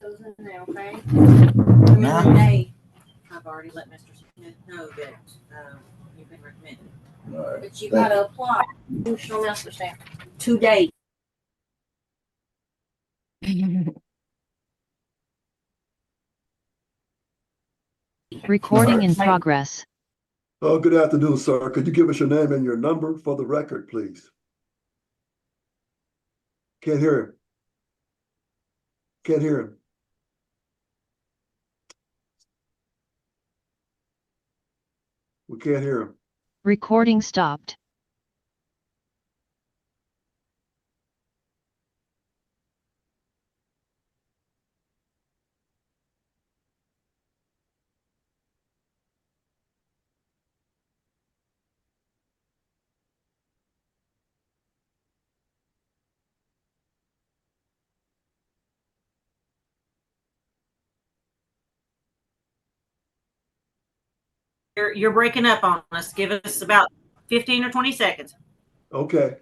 those in there, okay? Nah. Today, I've already let Mr. Smith know that you've been recommended. Right. But you got to apply. Functional master stamp today. Recording in progress. Oh, good afternoon, sir. Could you give us your name and your number for the record, please? Can't hear him. Can't hear him. We can't hear him. Recording stopped. You're breaking up on us. Give us about 15 or 20 seconds. Okay.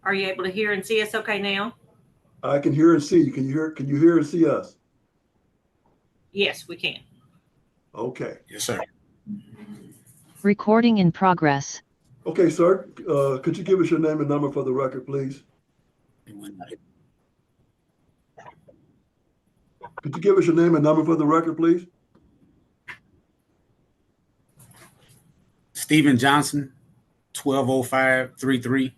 Are you able to hear and see us okay now? I can hear and see you. Can you hear and see us? Yes, we can. Okay. Yes, sir. Recording in progress. Okay, sir. Could you give us your name and number for the record, please? Could you give us your name and number for the record, please? Stephen Johnson, 120533.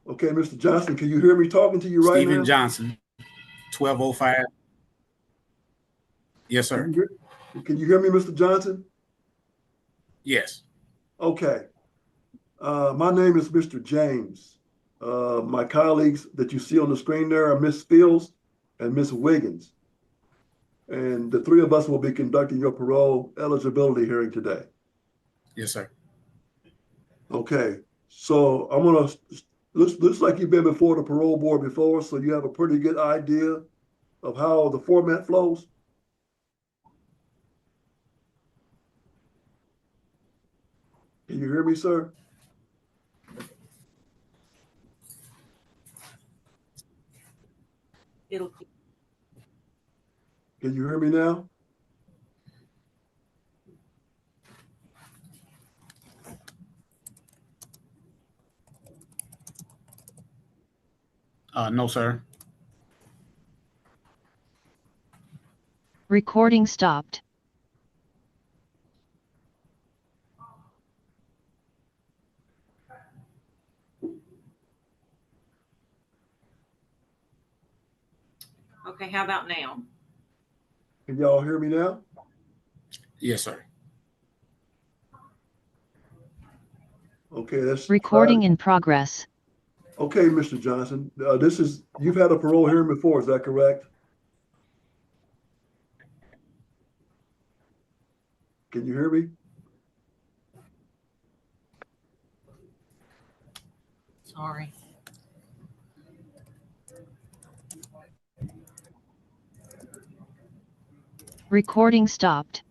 Okay, Mr. Johnson, can you hear me talking to you right now? Stephen Johnson, 1205. Yes, sir. Can you hear me, Mr. Johnson? Yes. Okay. My name is Mr. James. My colleagues that you see on the screen there are Miss Fields and Miss Wiggins. And the three of us will be conducting your parole eligibility hearing today. Yes, sir. Okay. So I'm gonna looks like you've been before the parole board before, so you have a pretty good idea of how the format flows. Can you hear me, sir? It'll. Can you hear me now? No, sir. Recording stopped. Okay, how about now? Can y'all hear me now? Yes, sir. Okay, that's Recording in progress. Okay, Mr. Johnson. You've had a parole hearing before, is that correct? Can you hear me? Sorry. Recording stopped.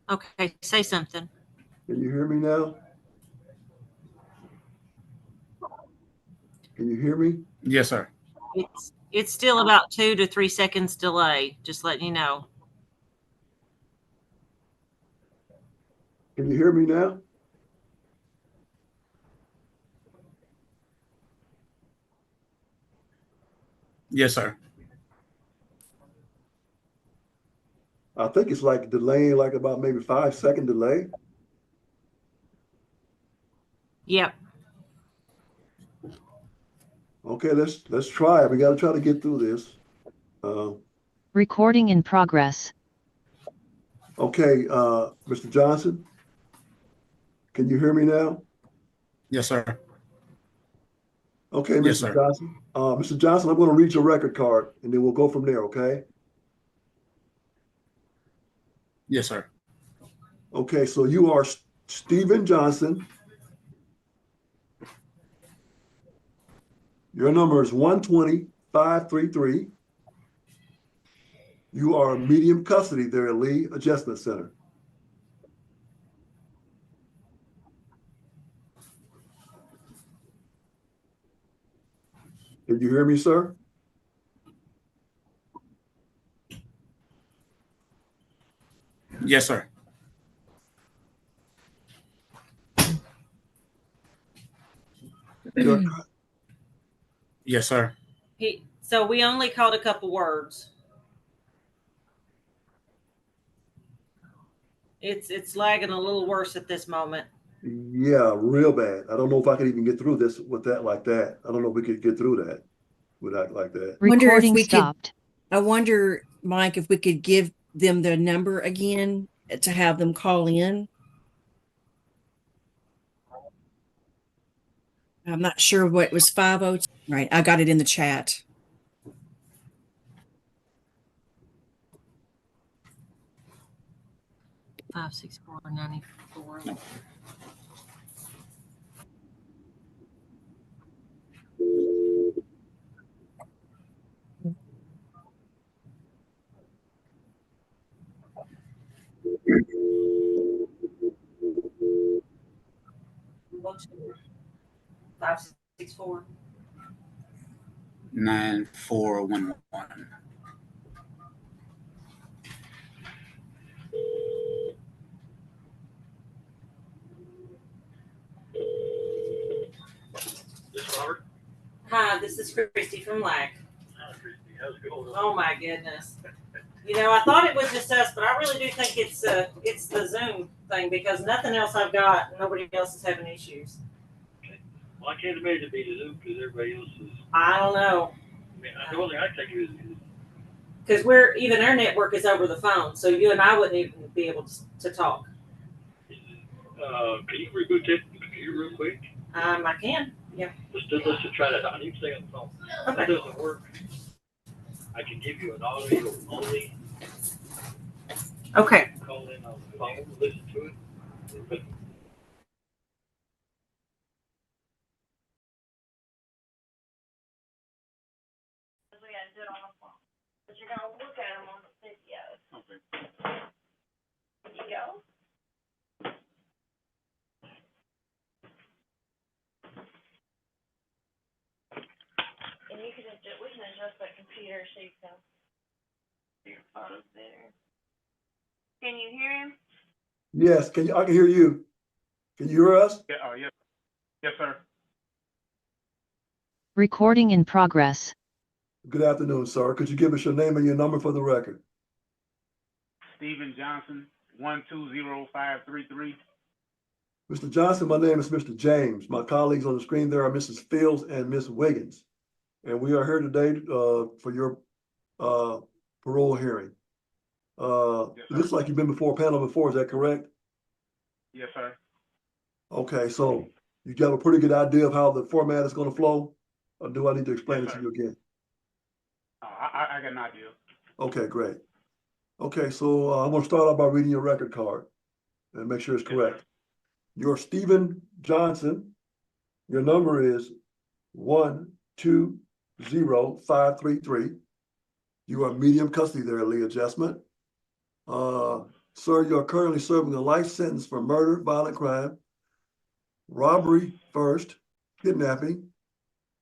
Okay, say something. Can you hear me now? Can you hear me? Yes, sir. It's still about 2 to 3 seconds delay, just letting you know. Can you hear me now? Yes, sir. I think it's like delaying like about maybe 5-second delay. Yep. Okay, let's try it. We got to try to get through this. Recording in progress. Okay, Mr. Johnson, can you hear me now? Yes, sir. Okay, Yes, Mr. sir. Johnson. Mr. Johnson, I'm going to read your record card, and then we'll go from there, okay? Yes, sir. Okay, so you are Stephen Johnson. Your number is 120-533. You are medium custody there at Lee Adjustment Center. Can you hear me, sir? Yes, sir. Yes, sir. So we only caught a couple words. It's lagging a little worse at this moment. Yeah, real bad. I don't know if I could even get through this with that like that. I don't know if we could get through that without like that. Recording stopped. I wonder, Mike, if we could give them the number again to have them call in. I'm not sure what it was. 502. Right. I got it in the chat. $564.94. What's your 564? 9411. Hi, this is Christy from LAC. Oh my goodness. You know, I thought it was just us, but I really do think it's the Zoom thing because nothing else I've got, nobody else is having issues. Well, I can't imagine it be the Zoom because everybody else is. I don't know. I mean, the only thing I think is Because even our network is over the phone, so you and I wouldn't even be able to talk. can you reboot that computer real quick? I can. Yeah. Let's just try that. I need to stay on the phone. If that doesn't work, I can give you an audio only. Okay. Call in on the phone, listen to it. But we gotta do it on the phone. But you're gonna look at them on the videos. Okay. Can you go? And you can adjust, we can adjust that computer so you can see your photos there. Can you hear him? Yes, I can hear you. Can you hear us? Yeah, yes. Yes, sir. Recording in progress. Good afternoon, sir. Could you give us your name and your number for the record? Stephen Johnson, 120533. Mr. Johnson, my name is Mr. James. My colleagues on the screen there are Mrs. Fields and Miss Wiggins. And we are here today for your parole hearing. It looks like you've been before a panel before, is that correct? Yes, sir. Okay, so you got a pretty good idea of how the format is going to flow? Or do I need to explain Yes, it to you again? I got an idea. Okay, great. Okay, so I'm going to start off by reading your record card and make sure it's correct. You're Stephen Johnson. Your number is 120533. You are medium custody there, Lee Adjustment. Sir, you are currently serving a life sentence for murder, violent crime, robbery first, kidnapping,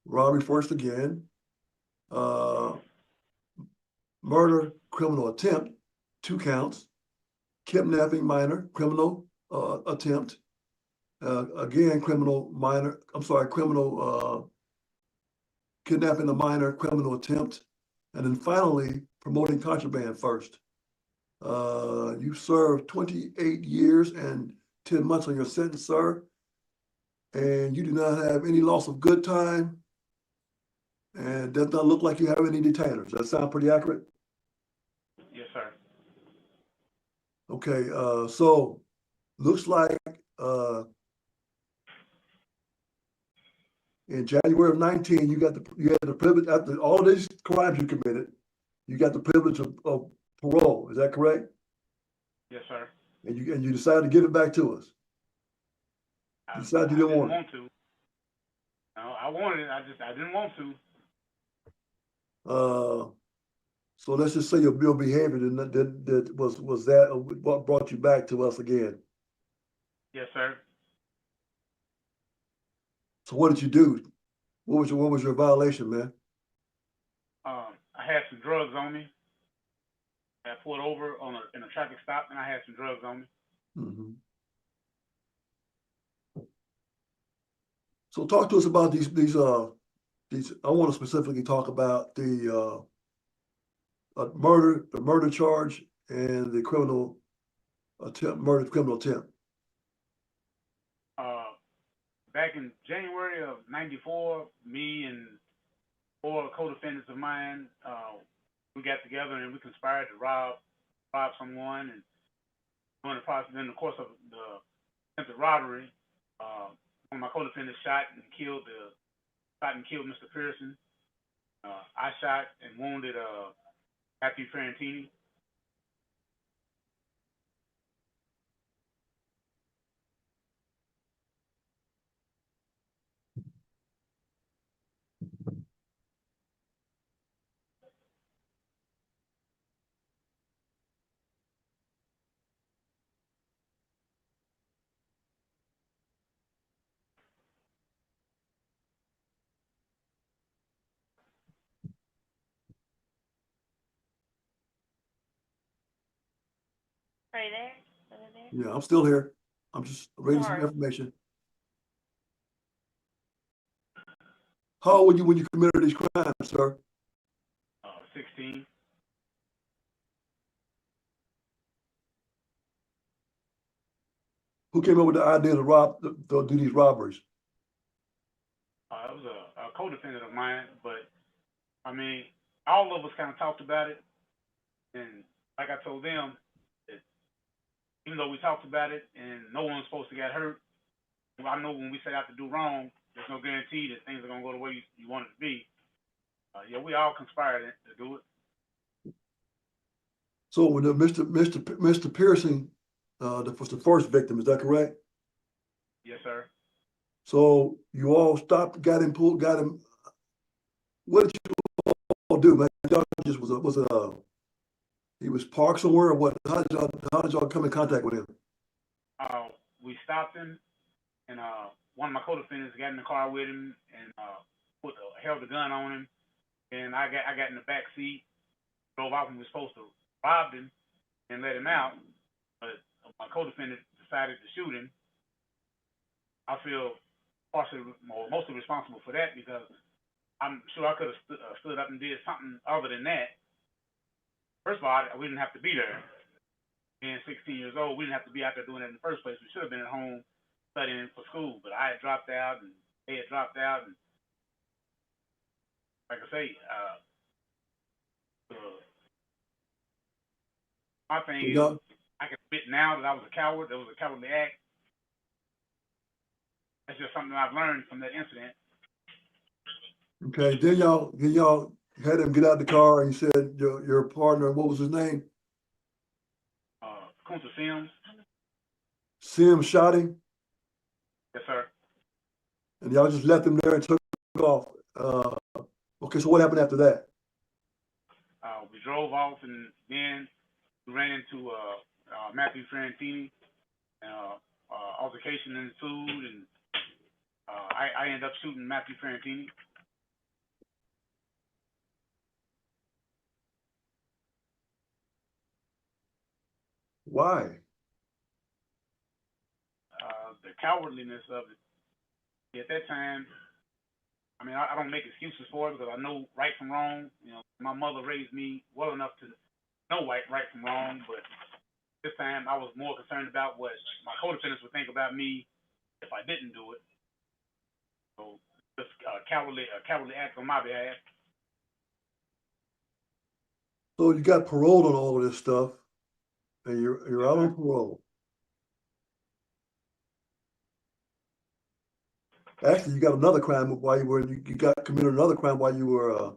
robbery first again, murder, criminal attempt, 2 counts, kidnapping minor, criminal attempt, again, kidnapping a minor, criminal attempt, and then finally, promoting contraband first. You served 28 years and 10 months on your sentence, sir, and you do not have any loss of good time, And does not look like you have any detainers. That sound pretty accurate? Yes, sir. Okay, so looks like in January of 19, you had the privilege, after all these crimes you committed, you got the privilege of parole. Is that correct? Yes, sir. And you decided to give it back to us. You decided you didn't want it. to. No, I wanted it. I didn't want to. So let's just say your behavior that was that what brought you back to us again. Yes, sir. So what did you do? What was your violation, man? I had some drugs on me. I got pulled over in a traffic stop, and I had some drugs on me. Mm-hmm. So talk to us about these. I want to specifically talk about the murder charge and the criminal attempt. Back in January of '94, me and 4 co-defendants of mine, we got together and we conspired to rob someone. And during the process, in the course of the attempted robbery, one of my co-defendants shot and killed Mr. Pearson. I shot and wounded Matthew Ferrantini. Are you there? Are you there? Yeah, I'm still here. I'm just reading some Sorry. information. How old were you when you committed these crimes, sir? 16. Who came up with the idea to do these robberies? It was a co-defendant of mine, but I mean, all of us kind of talked about it, and like I told them, even though we talked about it and no one's supposed to get hurt, I know when we set out to do wrong, there's no guarantee that things are gonna go the way you want it to be. Yeah, we all conspired to do it. So when Mr. Pearson was the first victim, is that correct? Yes, sir. So you all stopped, got him. What did you all do, man? Y'all just he was parked somewhere, or what? How did y'all come in contact with him? We stopped him, and one of my co-defendants got in the car with him and held the gun on him, and I got in the back seat, drove out when we were supposed to rob him and let him out, but my co-defendant decided to shoot him. I feel mostly responsible for that because I'm sure I could have stood up and did something other than that. First of all, we didn't have to be there. Being 16 years old, we didn't have to be out there doing that in the first place. We should have been at home studying for school, but I had dropped out and they had dropped out. And like I say, my thing is, I can admit now that I was a coward. That was a cowardly act. That's just something I've learned from that incident. Okay, then y'all had him get out the car, and you said your partner, what was his name? Kunta Sims. Sims shot him? Yes, sir. And y'all just left him there and took off. Okay, so what happened after that? We drove off, and then we ran into Matthew Ferrantini. Altercation ensued, and I ended up shooting Matthew Ferrantini. Why? The cowardliness of it. At that time, I mean, I don't make excuses for it because I know right from wrong. You know, my mother raised me well enough to know right from wrong, but this time I was more concerned about what my co-defendants would think about me if I didn't do it. So just cowardly act on my behalf. So you got parole on all of this stuff, and you're out on parole. Actually, you got another crime while you were, you got committed another crime while you were,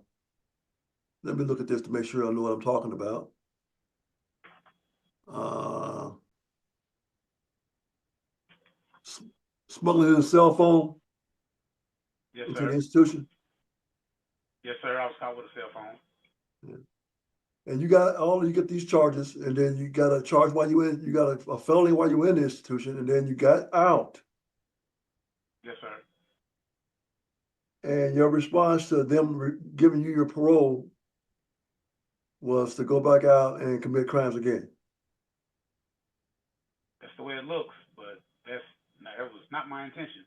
let me look at this to make sure I know what I'm talking about. Smuggling in a cell phone Yes, into sir. the institution. Yes, sir. I was caught with a cell phone. Yeah. And you get these charges, and then you got a charge while you in, you got a felony while you were in the institution, and then you got out. Yes, sir. And your response to them giving you your parole was to go back out and commit crimes again. That's the way it looks, but that was not my intention.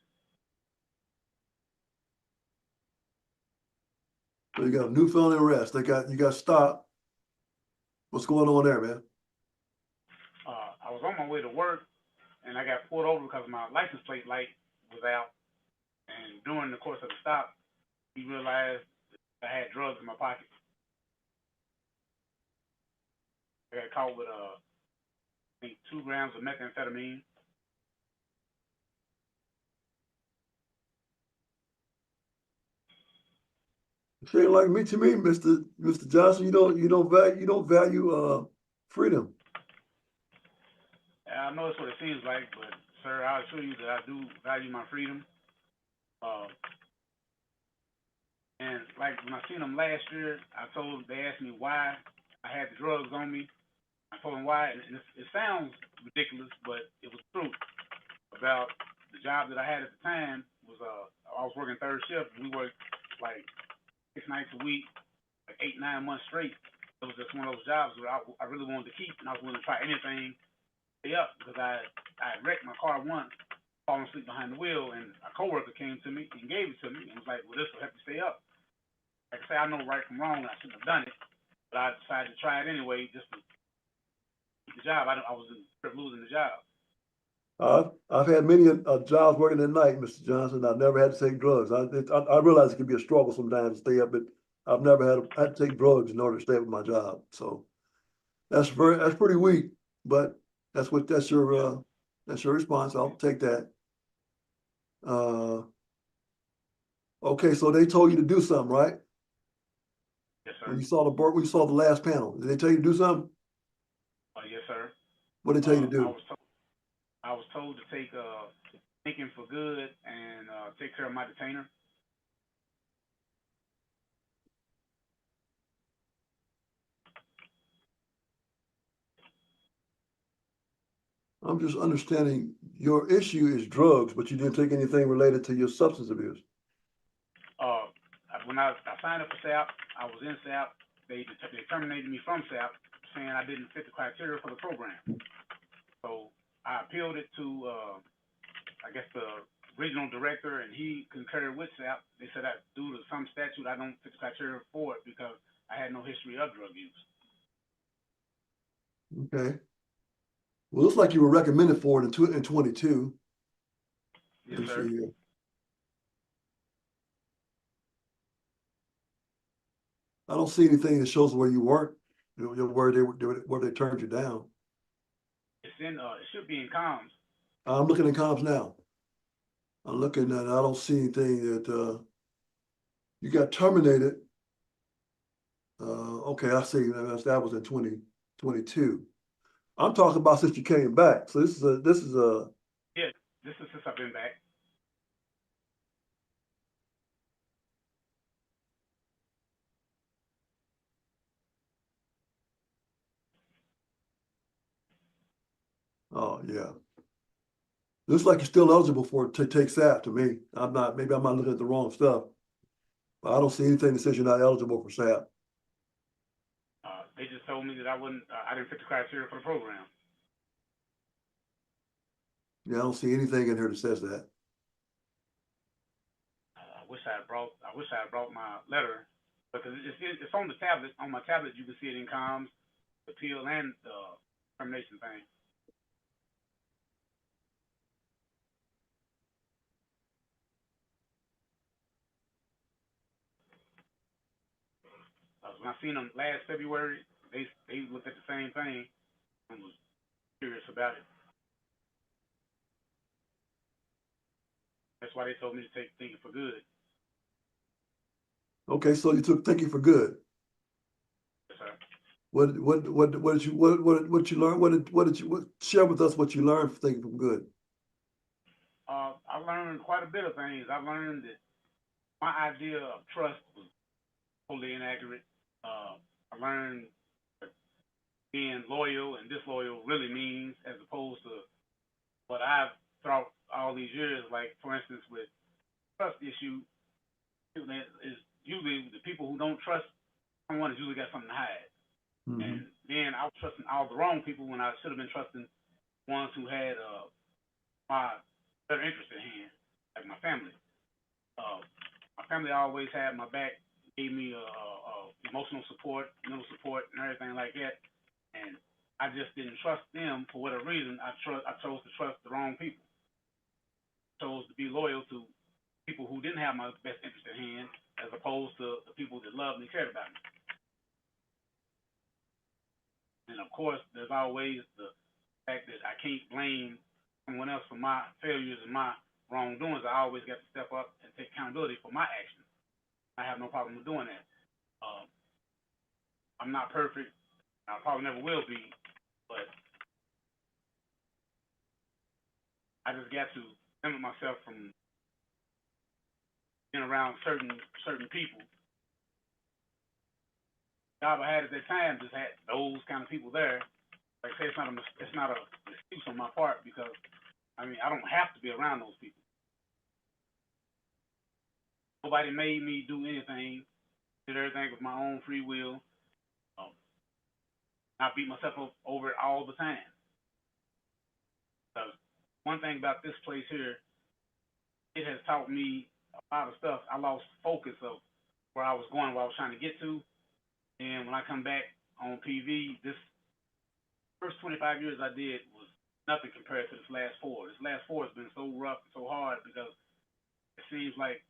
So you got a new felony arrest. You got stopped. What's going on there, man? I was on my way to work, and I got pulled over because my license plate light was out. And during the course of the stop, he realized I had drugs in my pocket. I got caught with I think 2 grams of methamphetamine. Seems like me to me, Mr. Johnson. You don't value freedom. I know that's what it seems like, but sir, I assure you that I do value my freedom. And like when I seen them last year, they asked me why I had the drugs on me. I told them why, and it sounds ridiculous, but it was true. About the job that I had at the time was I was working third shift. We worked like 6 nights a week, like 8, 9 months straight. It was just one of those jobs where I really wanted to keep, and I was willing to try anything to stay up because I wrecked my car once, falling asleep behind the wheel, and a coworker came to me and gave it to me and was like, "Well, this will help you stay up." Like I say, I know right from wrong, and I shouldn't have done it, but I decided to try it anyway just to keep the job. I was in fear of losing the job. I've had many jobs working at night, Mr. Johnson. I've never had to take drugs. I realize it can be a struggle sometimes to stay up, but I've never had to take drugs in order to stay with my job. So that's pretty weak, but that's your response. I'll take that. Okay, so they told you to do something, right? Yes, sir. When you saw the last panel, did they tell you to do something? Yes, sir. What did they tell you to do? I was told to take thinking for good and take care of my detainer. I'm just understanding your issue is drugs, but you didn't take anything related to your substance abuse. When I signed up for SAP, I was in SAP. They terminated me from SAP, saying I didn't fit the criteria for the program. So I appealed it to, I guess, the regional director, and he concurred with SAP. They said that due to some statute, I don't fit the criteria for it because I had no history of drug use. Okay. Well, it looks like you were recommended for it in 22. Yes, sir. I don't see anything that shows where you weren't, where they turned you down. It's in. It should be in comms. I'm looking at comms now. I'm looking at. I don't see anything that you got terminated. Okay, I see. That was in 2022. I'm talking about since you came back. So this is a. Yeah, this is since I've been back. Oh yeah. Looks like you're still eligible to take SAP to me. Maybe I'm not looking at the wrong stuff. But I don't see anything that says you're not eligible for SAP. They just told me that I didn't fit the criteria for the program. Yeah, I don't see anything in here that says that. I wish I had brought my letter, because it's on the tablet. On my tablet, you can see it in comms, the appeal and the termination thing. when I seen them last February, they looked at the same thing and was curious about it. That's why they told me to take Thinking for Good. Okay, so you took Thinking for Good. Yes, sir. What did you learn? Share with us what you learned from Thinking for Good. I learned quite a bit of things. I learned that my idea of trust was totally inaccurate. I learned what being loyal and disloyal really means, as opposed to what I've thought all these years. Like, for instance, with trust issue, is usually the people who don't trust someone has usually got something to hide. Mm-hmm. And then I was trusting all the wrong people when I should have been trusting ones who had my better interest at hand, like my family. My family always had my back, gave me emotional support, mental support, and everything like that. And I just didn't trust them for whatever reason. I chose to trust the wrong people. I chose to be loyal to people who didn't have my best interest at hand, as opposed to the people that loved me and cared about me. And of course, there's always the fact that I can't blame someone else for my failures and my wrongdoings. I always got to step up and take accountability for my actions. I have no problem with doing that. I'm not perfect. I probably never will be, but I just got to limit myself from being around certain people. The job I had at that time just had those kind of people there. Like I say, it's not an excuse on my part, because I mean, I don't have to be around those people. Nobody made me do anything. Did everything with my own free will. I beat myself up over it all the time. Because one thing about this place here, it has taught me a lot of stuff. I lost focus of where I was going, where I was trying to get to. And when I come back on PV, this first 25 years I did was nothing compared to this last 4. This last 4 has been so rough and so hard, because it seems like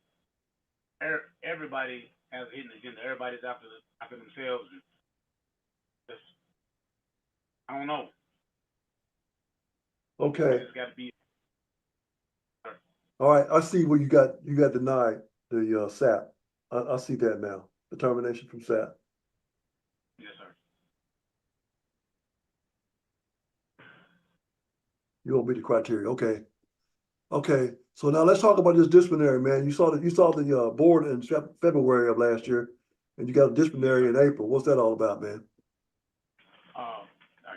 everybody has a hidden agenda. Everybody's after themselves. And just, I don't know. Okay. It's got to be. All right. I see where you got denied the SAP. I see that now. The termination from SAP. Yes, sir. You won't meet the criteria. Okay. Okay. So now let's talk about this disciplinary, man. You saw the board in February of last year, and you got a disciplinary in April. What's that all about, man?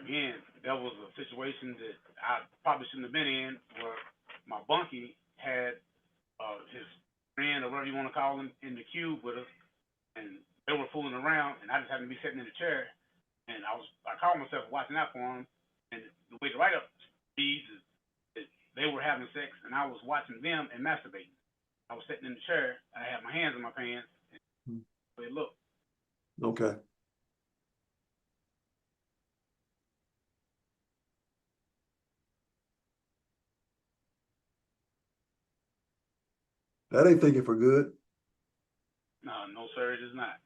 Again, that was a situation that I probably shouldn't have been in, where my bunkie had his friend, or whatever you want to call him, in the cube with us, and they were fooling around, and I just happened to be sitting in the chair, and I called myself watching out for him, and the way the write-up reads is that they were having sex, and I was watching them and masturbating. I was sitting in the chair, I had my hands in my pants, and they looked. Okay. That ain't Thinking for Good. No, sir, it is not.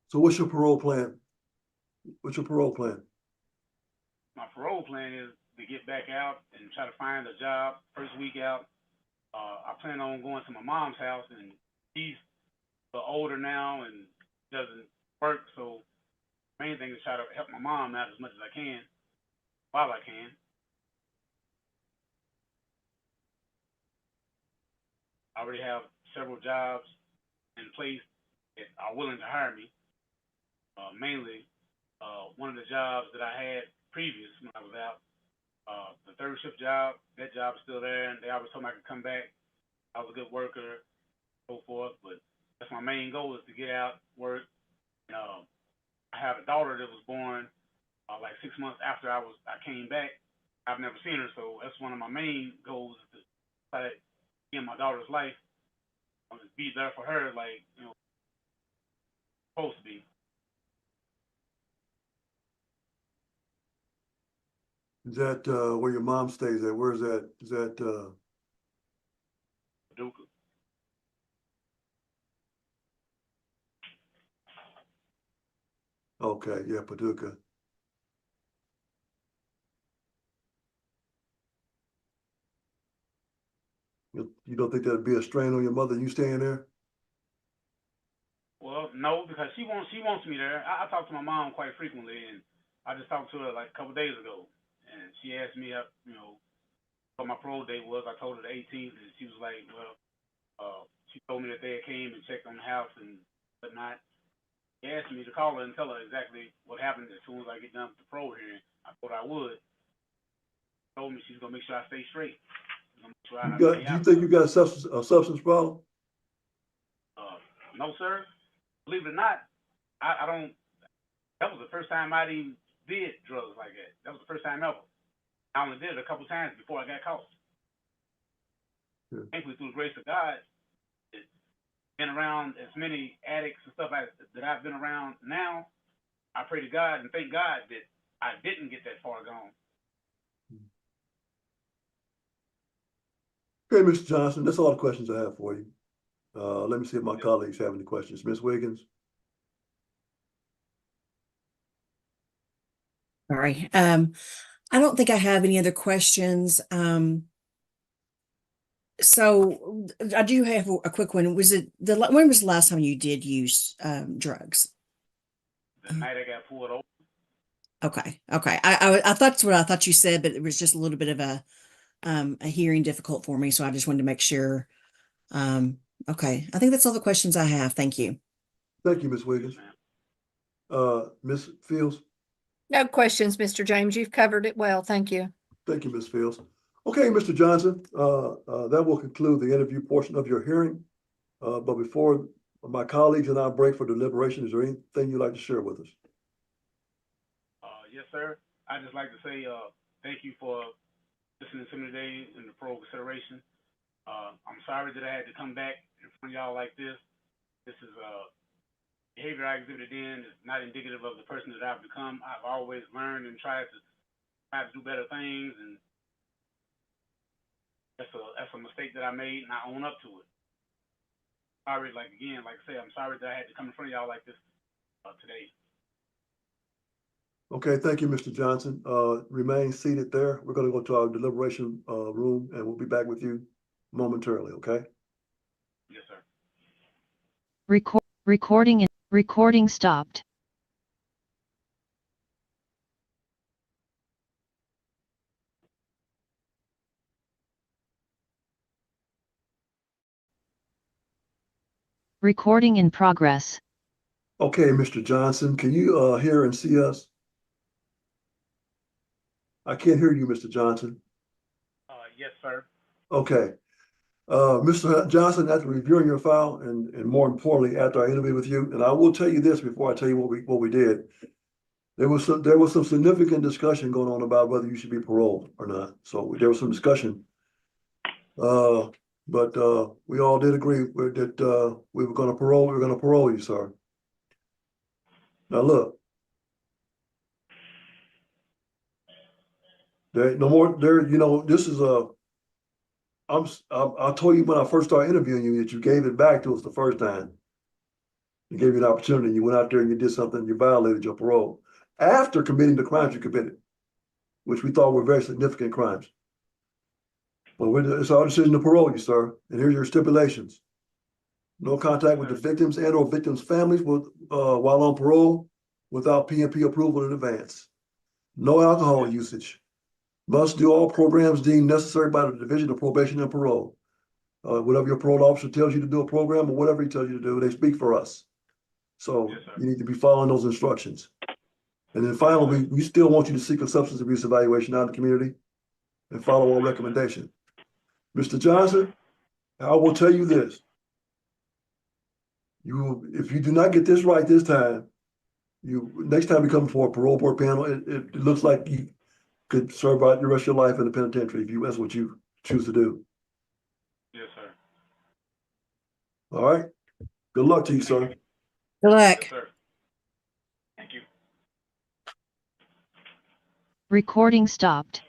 So what's your parole plan? What's your parole plan? My parole plan is to get back out and try to find a job. First week out, I plan on going to my mom's house, and she's older now and doesn't work, so the main thing is try to help my mom out as much as I can, while I can. I already have several jobs in place that are willing to hire me. Mainly, one of the jobs that I had previous when I was out, the third shift job, that job is still there, and they always told me I could come back. I was a good worker, so forth, but that's my main goal, is to get out, work. And, I have a daughter that was born like 6 months after I came back. I've never seen her, so that's one of my main goals, is to try to be in my daughter's life, be there for her, like, supposed to be. Is that where your mom stays at? Where is that? Is that Paducah. okay, yeah, Paducah. You don't think that'd be a strain on your mother, you staying there? Well, no, because she wants me there. I talk to my mom quite frequently, and I just talked to her like a couple days ago, and she asked me, what my parole date was. I told her the 18th, and she was like, well, she told me that they came and checked on the house and whatnot. She asked me to call her and tell her exactly what happened as soon as I get done with the parole hearing. I thought I would. She told me she's gonna make sure I stay straight. Sure Do you think you got a substance problem? No, sir. Believe it or not, I don't. That was the first time I even did drugs like that. That was the first time ever. I only did it a couple times before I got caught. Yeah. Thankfully, through the grace of God, it's been around as many addicts and stuff that I've been around now. I pray to God and thank God that I didn't get that far gone. Okay, Mr. Johnson, that's all the questions I have for you. Let me see if my colleagues have any questions. Ms. Wiggins? Sorry. I don't think I have any other questions. So I do have a quick one. When was the last time you did use drugs? The night I got pulled over. Okay. I thought that's what I thought you said, but it was just a little bit of a hearing difficult for me, so I just wanted to make sure. Okay, I think that's all the questions I have. Thank you. Thank you, Ms. Wiggins. Ms. Fields? No questions, Mr. James. You've covered it well. Thank you. Thank you, Ms. Fields. Okay, Mr. Johnson, that will conclude the interview portion of your hearing. But before my colleagues and I break for deliberation, is there anything you'd like to share with us? Yes, sir. I'd just like to say thank you for listening to me today in the parole consideration. I'm sorry that I had to come back in front of y'all like this. This is behavior I exhibited in is not indicative of the person that I've become. I've always learned and tried to do better things, and that's a mistake that I made, and I own up to it. Sorry, like I say, I'm sorry that I had to come in front of y'all like this today. Okay, thank you, Mr. Johnson. Remain seated there. We're going to go to our deliberation room, and we'll be back with you momentarily, okay? Yes, sir. Recording stopped. Recording in progress. Okay, Mr. Johnson, can you hear and see us? I can't hear you, Mr. Johnson. Yes, sir. Okay. Mr. Johnson, after reviewing your file and more importantly, after I interviewed with you, and I will tell you this before I tell you what we did, there was some significant discussion going on about whether you should be paroled or not. So there was some discussion. But we all did agree that we were going to parole you, sir. Now look, there ain't no more there. You know, this is I told you when I first started interviewing you that you gave it back to us the first time. You gave you an opportunity. You went out there and you did something. You violated your parole after committing the crimes you committed, which we thought were very significant crimes. But it's our decision to parole you, sir. And here's your stipulations: no contact with the victims and/or victims' families while on parole without PNP approval in advance. No alcohol usage. Must do all programs deemed necessary by the Division of Probation and Parole. Whatever your parole officer tells you to do a program or whatever he tells you to do, they speak for us. So you need to be following those instructions. And then finally, we still want you to seek a substance abuse evaluation out in the community and follow our recommendation. Mr. Johnson, I will tell you this. If you do not get this right this time, next time you come before a parole board panel, it looks like you could serve out the rest of your life in the penitentiary if that's what you choose to do. Yes, sir. All right. Good luck to you, sir. Good luck. Yes, sir. Thank you. Recording stopped.